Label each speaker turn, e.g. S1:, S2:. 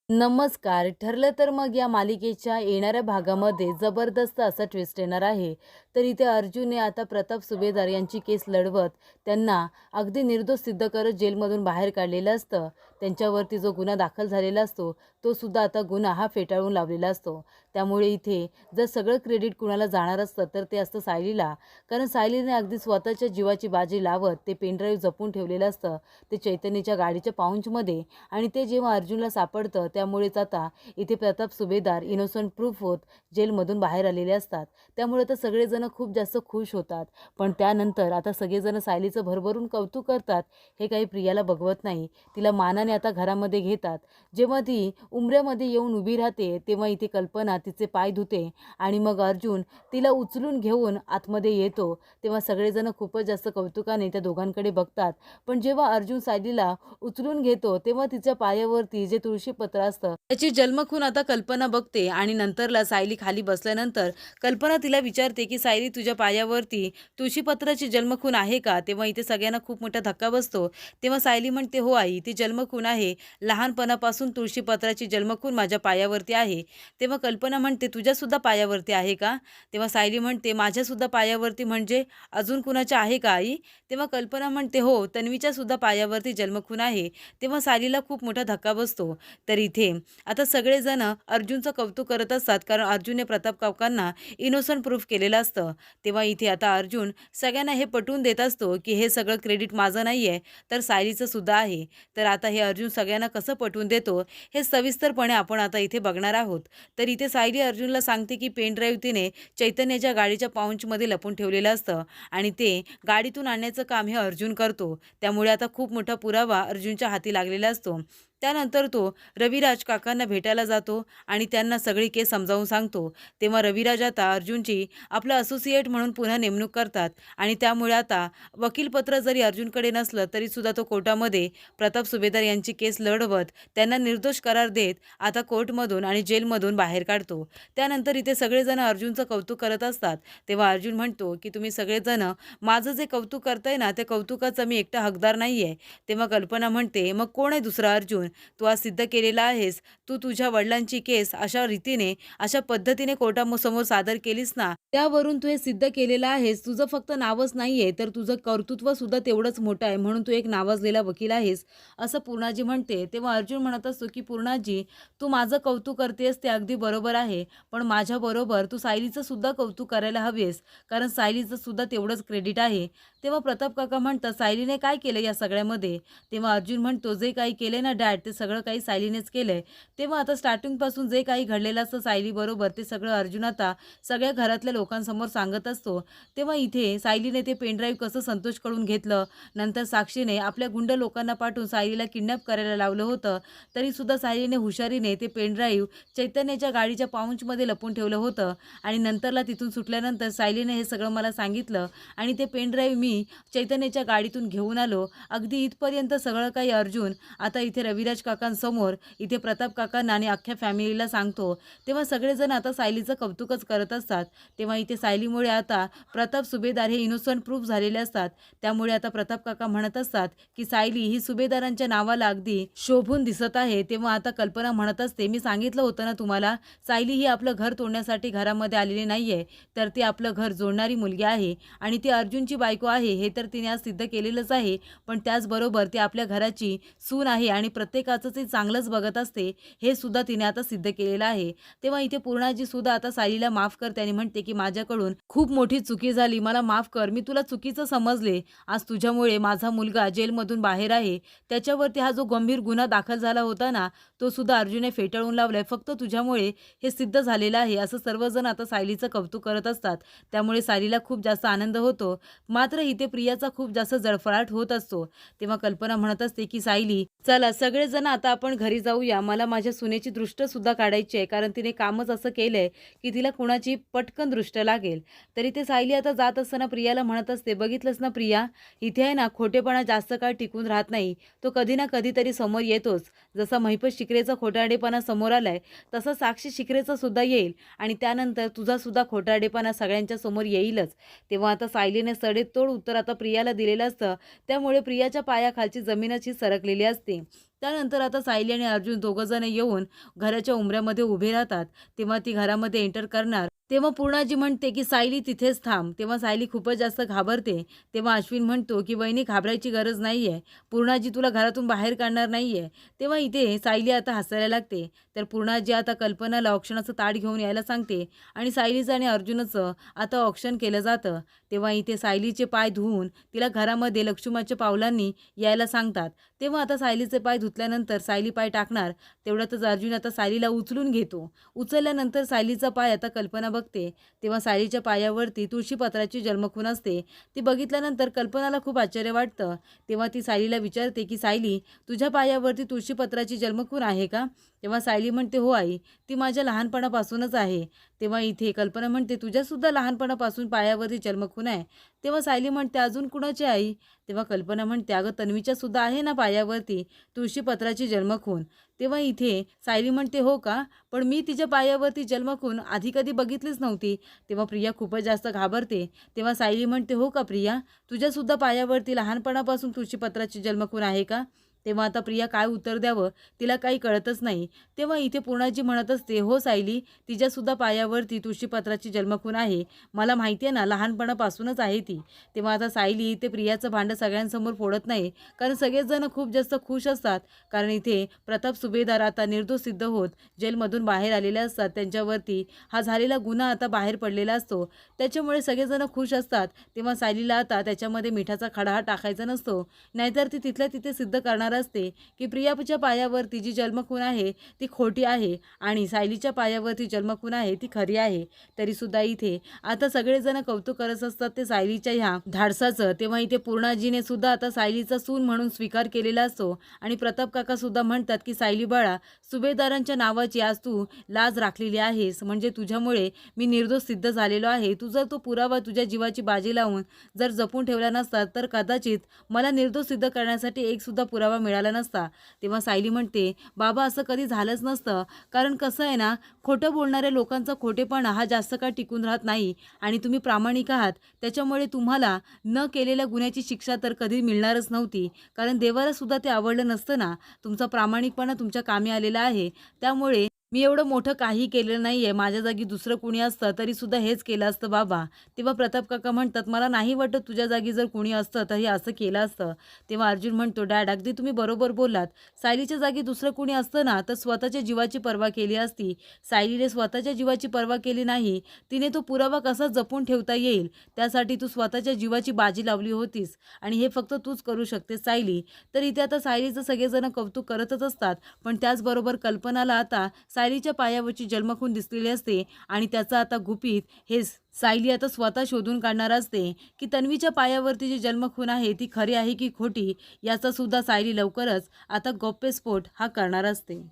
S1: नमस्कार. ठरलं तर मग या मालिकेच्या येणाऱ्या भागामध्ये जबरदस्त असा ट्विस्ट येणार आहे. तर इथे अर्जुनने आता प्रताप सुभेदार यांची केस लढवत त्यांना अगदी निर्दोष सिद्ध करत जेलमधून बाहेर काढलेलं असतं. त्यांच्यावरती जो गुन्हा दाखल झालेला असतो, तो सुद्धा आता गुन्हा हा फेटाळून लावलेला असतो. त्यामुळे इथे जर सगळं क्रेडिट कुणाला जाणार असतं, तर ते असतं सायलीला. कारण सायलीने अगदी स्वतःच्या जीवाची बाजी लावत ते पेनड्राईव्ह जपून ठेवलेलं असतं. ते चैतन्यच्या गाडीच्या पाउंचमध्ये आणि ते जेव्हा अर्जुनला सापडतं त्यामुळेच आता इथे प्रताप सुभेदार इनोसंट प्रूफ होत जेलमधून बाहेर आलेले असतात. त्यामुळे तर सगळेजण खूप जास्त खुश होतात. पण त्यानंतर आता सगळेजण सायलीचं भरभरून कौतुक करतात. हे काही प्रियाला बघवत नाही. तिला मानाने आता घरामध्ये घेतात. जेव्हा ती उंबऱ्यामध्ये येऊन उभी राहते तेव्हा इथे कल्पना तिचे पाय धुते आणि मग अर्जुन तिला उचलून घेऊन आतमध्ये येतो. तेव्हा सगळेजण खूपच जास्त कौतुकाने त्या दोघांकडे बघतात. पण जेव्हा अर्जुन सायलीला उचलून घेतो तेव्हा तिच्या पायावरती जे तुळशीपत्र असतं त्याची जन्मखून आता कल्पना बघते आणि नंतरला सायली खाली बसल्यानंतर कल्पना तिला विचारते की सायली तुझ्या पायावरती तुळशीपत्राची जन्मखून आहे का? तेव्हा इथे सगळ्यांना खूप मोठा धक्का बसतो. तेव्हा सायली म्हणते हो आई, ती जन्मखून आहे. लहानपणापासून तुळशीपत्राची जन्मखून माझ्या पायावरती आहे. तेव्हा कल्पना म्हणते तुझ्यासुद्धा पायावरती आहे का? तेव्हा सायली म्हणते माझ्यासुद्धा पायावरती म्हणजे अजून कुणाच्या आहे का आई? तेव्हा कल्पना म्हणते हो, तन्वीच्या सुद्धा पायावरती जन्मखून आहे. तेव्हा सायलीला खूप मोठा धक्का बसतो. तर इथे आता सगळेजण अर्जुनचं कौतुक करत असतात कारण अर्जुनने प्रताप काकांना इनोसंट प्रूफ केलेलं असतं. तेव्हा इथे आता अर्जुन सगळ्यांना हे पटवून देत असतो की हे सगळं क्रेडिट माझं नाही आहे, तर सायलीचं सुद्धा आहे. तर आता हे अर्जुन सगळ्यांना कसं पटवून देतो हे सविस्तरपणे आपण आता इथे बघणार आहोत. तर इथे सायली अर्जुनला सांगते की पेन ड्राईव्ह तिने चैतन्याच्या गाडीच्या पाउंचमध्ये लपून ठेवलेलं असतं आणि ते गाडीतून आणण्याचं काम हे अर्जुन करतो. त्यामुळे आता खूप मोठा पुरावा अर्जुनच्या हाती लागलेला असतो. त्यानंतर तो रविराज काकांना भेटायला जातो आणि त्यांना सगळी केस समजावून सांगतो. तेव्हा रविराज आता अर्जुनची आपला असोसिएट म्हणून पुन्हा नेमणूक करतात आणि त्यामुळे आता वकीलपत्र जरी अर्जुनकडे नसलं तरीसुद्धा तो कोर्टामध्ये प्रताप सुभेदार यांची केस लढवत त्यांना निर्दोष करार देत आता कोर्टमधून आणि जेलमधून बाहेर काढतो. त्यानंतर इथे सगळेजण अर्जुनचं कौतुक करत असतात. तेव्हा अर्जुन म्हणतो की तुम्ही सगळेजण माझं जे कौतुक करताय ना, त्या कौतुकाचा मी एकटा हकदार नाही आहे. तेव्हा कल्पना म्हणते मग कोण आहे दुसरा अर्जुन? तू आज सिद्ध केलेला आहेस. तू तुझ्या वडिलांची केस अशा रीतीने, अशा पद्धतीने कोर्टासमोर सादर केलीस ना, त्यावरून तू हे सिद्ध केलेलं आहेस. तुझं फक्त नावच नाहीये, तर तुझं कर्तृत्व सुद्धा तेवढंच मोठं आहे. म्हणून तू एक नावाजलेला वकील आहेस, असं पूर्णाजी म्हणते. तेव्हा अर्जुन म्हणत असतो, की पूर्णाजी, तू माझं कौतुक करतेस ते अगदी बरोबर आहे. पण माझ्याबरोबर तू सायलीचं सुद्धा कौतुक करायला हवेस, कारण सायलीचं सुद्धा तेवढंच क्रेडिट आहे. तेव्हा प्रताप काका म्हणतात, सायलीने काय केलं या सगळ्यामध्ये? तेव्हा अर्जुन म्हणतो, जे काही केले ना डॅड, ते सगळं काही सायलीनेच केलंय. तेव्हा आता स्टार्टिंगपासून जे काही घडलेलं असतं सायलीबरोबर ते सगळं अर्जुन आता सगळ्या घरातल्या लोकांसमोर सांगत असतो. तेव्हा इथे सायलीने ते पेनड्राईव्ह कसं संतोषकडून घेतलं, नंतर साक्षीने आपल्या गुंड लोकांना पाठवून सायलीला किडनॅप करायला लावलं होतं, तरीसुद्धा सायलीने हुशारीने ते पेनड्राईव्ह चैतन्याच्या गाडीच्या पाउंचमध्ये लपवून ठेवलं होतं आणि नंतरला तिथून सुटल्यानंतर सायलीने हे सगळं मला सांगितलं आणि ते पेनड्राईव्ह मी चैतन्याच्या गाडीतून घेऊन आलो. अगदी इथपर्यंत सगळं काही अर्जुन आता इथे रविराज काकांसमोर इथे प्रताप काकांना आणि अख्ख्या फॅमिलीला सांगतो. तेव्हा सगळेजण आता सायलीचं कौतुकच करत असतात. तेव्हा इथे सायलीमुळे आता प्रताप सुभेदार हे इनोसंट प्रूफ झालेले असतात. त्यामुळे आता प्रताप काका म्हणत असतात की सायली ही सुभेदारांच्या नावाला अगदी शोभून दिसत आहे. तेव्हा आता कल्पना म्हणत असते, मी सांगितलं होतं ना तुम्हाला, सायली ही आपलं घर तोडण्यासाठी घरामध्ये आलेली नाहीये, तर ती आपलं घर जोडणारी मुलगी आहे आणि ती अर्जुनची बायको आहे हे तर तिने आज सिद्ध केलेलंच आहे. पण त्याचबरोबर ती आपल्या घराची सून आहे आणि प्रत्येकाचं ती चांगलंच बघत असते, हे सुद्धा तिने आता सिद्ध केलेलं आहे. तेव्हा इथे पूर्णाजी सुद्धा आता सायलीला माफ करते आणि म्हणते की माझ्याकडून खूप मोठी चुकी झाली, मला माफ कर, मी तुला चुकीचं समजले. आज तुझ्यामुळे माझा मुलगा जेलमधून बाहेर आहे. त्याच्यावरती हा जो गंभीर गुन्हा दाखल झाला होता ना, तो सुद्धा अर्जुनने फेटाळून लावलाय. फक्त तुझ्यामुळे हे सिद्ध झालेलं आहे, असं सर्वजण आता सायलीचं कौतुक करत असतात. त्यामुळे सायलीला खूप जास्त आनंद होतो. मात्र इथे प्रियाचा खूप जास्त जळफळाट होत असतो. तेव्हा कल्पना म्हणत असते की सायली, चला सगळेजण आता आपण घरी जाऊया. मला माझ्या सुनेची दृष्ट सुद्धा काढायची आहे, कारण तिने कामच असं केलंय की तिला कुणाची पटकन दृष्ट दृष्ट लागेल. तरी ते सायली आता जात असताना प्रियाला म्हणत असते, बघितलंस ना प्रिया, इथे आहे ना खोटेपणा जास्त काळ टिकून राहत नाही. तो कधी ना कधीतरी समोर येतोच. जसा महिपत शिकरेचा खोटारडेपणा समोर आलाय, तसा साक्षी शिकरेचा सुद्धा येईल आणि त्यानंतर तुझा सुद्धा खोटारडेपणा सगळ्यांच्या समोर येईलच. तेव्हा आता सायलीने सडेतोड उत्तर आता प्रियाला दिलेलं असतं. त्यामुळे प्रियाच्या पायाखालची जमीनच ही सरकलेली असते. त्यानंतर आता सायली आणि अर्जुन दोघंजण येऊन घराच्या उंबऱ्यामध्ये उभे राहतात. तेव्हा ती घरामध्ये एंटर करणार, तेव्हा पूर्णाजी म्हणते की सायली तिथेच थांब. तेव्हा सायली खूपच जास्त घाबरते. तेव्हा अश्विन म्हणतो की वहिनी घाबरायची गरज नाहीये, पूर्णाजी तुला घरातून बाहेर काढणार नाहीये. तेव्हा इथे सायली आता हसायला लागते. तर पूर्णाजी आता कल्पनाला औक्षणाचं ताट घेऊन यायला सांगते आणि सायलीचं आणि अर्जुनचं आता औक्षण केलं जातं. तेव्हा इथे सायलीचे पाय धुवून तिला घरामध्ये लक्ष्मणाच्या पावलांनी यायला सांगतात. तेव्हा आता सायलीचे पाय धुतल्यानंतर सायली पाय टाकणार. तेवढ्यातच अर्जुन आता सायलीला उचलून घेतो. उचलल्यानंतर सायलीचा पाय आता कल्पना बघते. तेव्हा सायलीच्या पायावरती तुळशीपत्राची जन्मखून असते. ती बघितल्यानंतर कल्पनाला खूप आश्चर्य वाटतं. तेव्हा ती सायलीला विचारते की सायली, तुझ्या पायावरती तुळशीपत्राची जन्मखून आहे का? तेव्हा सायली म्हणते, हो आई, ती माझ्या लहानपणापासूनच आहे. तेव्हा इथे कल्पना म्हणते, तुझ्यासुद्धा लहानपणापासून पायावरती जन्मखून आहे. तेव्हा सायली म्हणते, अजून कुणाची आई? तेव्हा कल्पना म्हणते, अगं तन्वीच्या सुद्धा आहे ना पायावरती तुळशीपत्राची जन्मखून. तेव्हा इथे सायली म्हणते, हो का? पण मी तिच्या पायावरती जन्मखून आधी कधी बघितलीच नव्हती. तेव्हा प्रिया खूपच जास्त घाबरते. तेव्हा सायली म्हणते, हो का प्रिया, तुझ्यासुद्धा पायावरती लहानपणापासून तुळशीपत्राची जन्मखून आहे का? तेव्हा आता प्रिया काय उत्तर द्यावं तिला काही कळतच नाही. तेव्हा इथे पूर्णाजी म्हणत असते, हो सायली, तिच्यासुद्धा पायावरती तुळशीपत्राची जन्मखून आहे. मला माहिती आहे ना, लहानपणापासूनच आहे ती. तेव्हा आता सायली इथे प्रियाचं भांडं सगळ्यांसमोर फोडत नाही, कारण सगळेच जण खूप जास्त खुश असतात. कारण इथे प्रताप सुभेदार आता निर्दोष सिद्ध होत जेलमधून बाहेर आलेले असतात. त्यांच्यावरती हा झालेला गुन्हा आता बाहेर पडलेला असतो. त्याच्यामुळे सगळेजण खुश असतात. तेव्हा सायलीला आता त्याच्यामध्ये मिठाचा खडा टाकायचा नसतो, नाहीतर ती तिथल्या तिथे सिद्ध करणार असते की प्रियाच्या पायावरती जी जन्मखून आहे ती खोटी आहे आणि सायलीच्या पायावरती जन्मखून आहे ती खरी आहे. तरी सुद्धा इथे आता सगळेजण कौतुक करत असतात ते सायलीच्या ह्या धाडसाचं. तेव्हा इथे पूर्णाजीने सुद्धा आता सायलीचा सून म्हणून स्वीकार केलेला असतो आणि प्रताप काका सुद्धा म्हणतात की सायली बाळा, सुभेदारांच्या नावाची आज तू लाज राखलेली आहेस, म्हणजे तुझ्यामुळे मी निर्दोष सिद्ध झालेलो आहे. तू जर तो पुरावा तुझ्या जीवाची बाजी लावून जर जपून ठेवला नसता तर कदाचित मला निर्दोष सिद्ध करण्यासाठी एक सुद्धा पुरावा मिळाला नसता. तेव्हा सायली म्हणते, बाबा असं कधी झालंच नसतं, कारण कसं आहे ना, खोटं बोलणाऱ्या लोकांचा खोटेपणा हा जास्त काळ टिकून राहत नाही आणि तुम्ही प्रामाणिक आहात. त्याच्यामुळे तुम्हाला न केलेल्या गुन्ह्याची शिक्षा तर कधी मिळणारच नव्हती, कारण देवाला सुद्धा ते आवडलं नसतं ना. तुमचा प्रामाणिकपणा तुमच्या कामी आलेला आहे. त्यामुळे मी एवढं मोठं काही केलेलं नाहीये. माझ्या जागी दुसरं कुणी असतं तरी सुद्धा हेच केलं असतं बाबा. तेव्हा प्रताप काका म्हणतात, मला नाही वाटत तुझ्या जागी जर कुणी असतं तर हे असं केलं असतं. तेव्हा अर्जुन म्हणतो, डॅड अगदी तुम्ही बरोबर बोललात. सायलीच्या जागी दुसरं कुणी असतं ना तर स्वतःच्या जीवाची पर्वा केली असती. सायलीने स्वतःच्या जीवाची पर्वा केली नाही. तिने तो पुरावा कसा जपून ठेवता येईल त्यासाठी तू स्वतःच्या जीवाची बाजी लावली होतीस आणि हे फक्त तूच करू शकतेस सायली. तर इथे आता सायलीचं सगळेजण कौतुक करतच असतात, पण त्याचबरोबर कल्पनाला आता सायलीच्या पायावरची जन्मखून दिसलेली असते आणि त्याचा आता गुपित हे सायली आता स्वतः शोधून काढणार असते की तन्वीच्या पायावरती जी जन्मखून आहे ती खरी आहे की खोटी. याचा सुद्धा सायली लवकरच आता गौप्यस्फोट हा करणार असते.